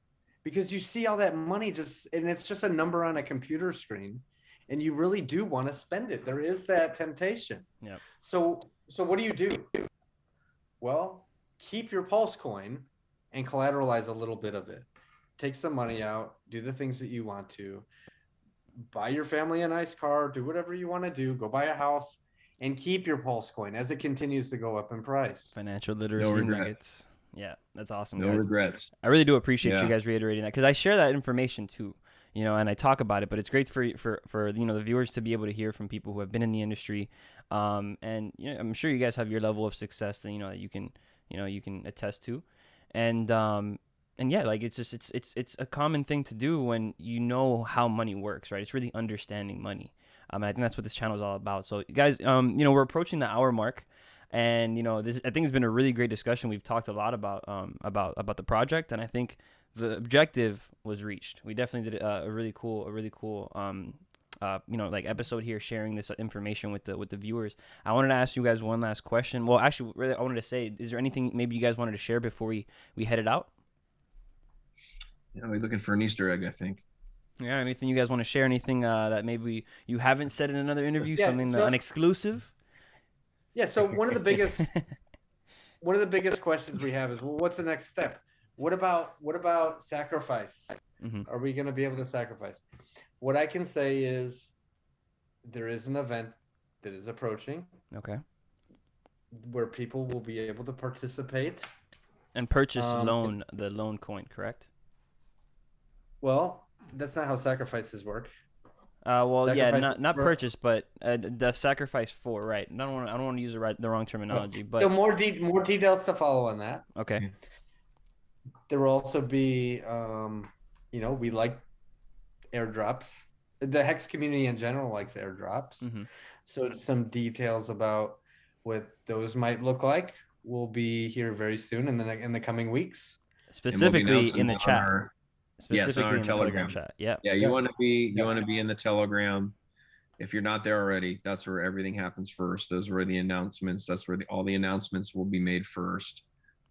because you see all that money and it's just a number on a computer screen, and you really do want to spend it. There is that temptation. Yeah. So what do? Well, keep your Pulse coin and collateralize a little bit of it. Take some money out, do the things that you want to, buy your family a nice car, do whatever you want to do, go buy a house, and keep your Pulse coin as it continues to go up in price. Financial literacy nuggets. Yeah, that's awesome, No guys. regrets. I really do appreciate Yeah. you guys reiterating that, because I share that information too, you know, and I talk about it. But it's great for you know, the viewers to be able to hear from people who have been in the industry, and you know, I'm sure you guys have your level of success that that you can attest to, and yeah, like it's just it's a common thing to do when you know how money works, right? It's really understanding money. And I think that's what this channel is all about. So, guys, you know, we're approaching the hour mark. And you know, this I think has been a really great discussion. We've talked a lot about the project, and I think the objective was reached. We definitely did a really cool you know, like episode here, sharing this information with the viewers. I wanted to ask you guys one last question. Well, actually, really, I wanted to say, is there anything maybe you guys wanted to share before we headed out? Yeah, we're looking for an Easter egg, I think. Yeah, anything you guys want to share? Anything that maybe you haven't said in another interview? Something an exclusive? Yeah. So one of the biggest questions we have is, well, what's the next step? What about sacrifice? Mm-hmm. Are we going to be able to sacrifice? What I can say is there is an event that is approaching. Okay. Where people will be able to participate and purchase the loan coin, correct? Well, that's not how sacrifices work. Well, sacrifice yeah, not purchase, but the sacrifice for, right? I don't want to use the wrong terminology, but so more details to follow on that. Okay. There will also be, you know, we like airdrops. The Hex community in general likes airdrops. Mm-hmm. So some details about what those might look like will be here very soon in the coming weeks. Specifically in the chat. Specifically in our Telegram chat. Yeah. Yeah, you want to be in the Telegram. If you're not there already, that's where everything happens first. Those are the announcements. That's where all the announcements will be made first.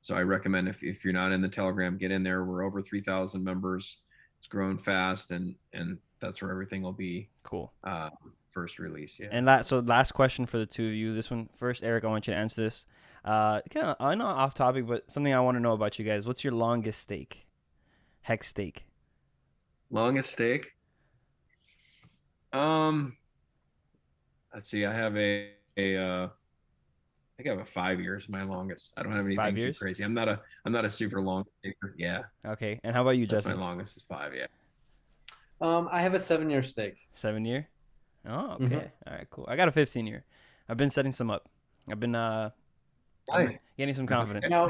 So I recommend if you're not in the Telegram, get in there. We're over 3,000 members. It's growing fast, and that's where everything will be. Cool. First release. Yeah. And last question for the two of you. This one first, Eric. I want you to answer this. Kind of, I know off topic, but something I want to know about you guys. What's your longest stake? Hex stake. Longest stake. Let's see. I have I think I have a 5 years. My longest. I don't have anything 5 years? too crazy. I'm not a super long staker. Yeah. Okay. And how about you, Jesse? My longest is 5. Yeah. I have a 7-year stake. 7 year? Oh, okay. Mm-hmm. All right, cool. I got a 15-year. I've been setting some up. I've been getting some confidence. Now,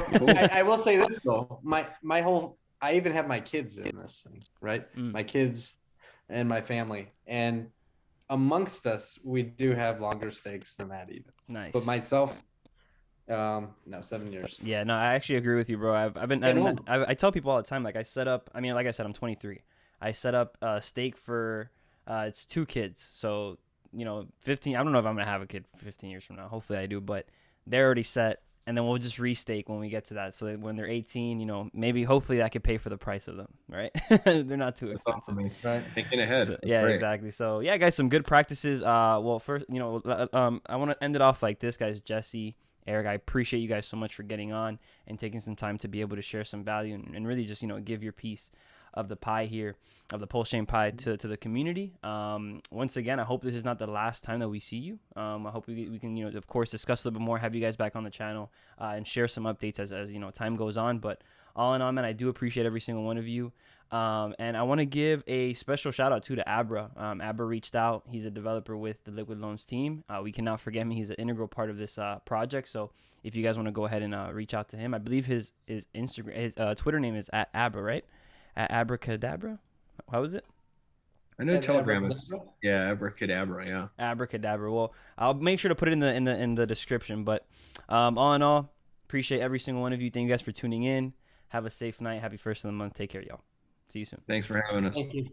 I will say this though. My whole, I even have my kids in this thing, right? My kids and my family, and amongst us, we do have longer stakes than that even. Nice. But myself, no, 7 years. Yeah, no, I actually agree with you, bro. I tell people all the time, like I set up. I mean, like I said, I'm 23. I set up a stake for it's 2 kids, so 15. I don't know if I'm gonna have a kid 15 years from now. Hopefully, I do, but they're already set. And then we'll just restake when we get to that. So that when they're 18, maybe hopefully I could pay for the price of them, right? They're not too expensive. Right. Thinking ahead. So, yeah, great. Exactly. So yeah, guys, some good practices. Well, first, I want to end it off like this, guys. Jesse, Eric, I appreciate you guys so much for getting on and taking some time to be able to share some value and really just, give your piece of the pie here, of the Pulse Chain pie to the community. Once again, I hope this is not the last time that we see you. I hope we can, of course, discuss a little bit more, have you guys back on the channel, and share some updates as time goes on. But all in all, man, I do appreciate every single one of you. And I want to give a special shout out to Abra. Abra reached out. He's a developer with the Liquid Loans team. We cannot forget him. He's an integral part of this project. So if you guys want to go ahead and reach out to him, I believe his Instagram, his Twitter name is @Abra, right? At Abracadabra? How is it? I know Telegram is Abracadabra, yeah. Abracadabra. Well, I'll make sure to put it in the description. But all in all, appreciate every single one of you. Thank you guys for tuning in. Have a safe night. Happy first of the month. Take care, y'all. See you soon. Thanks for having us. Thank you.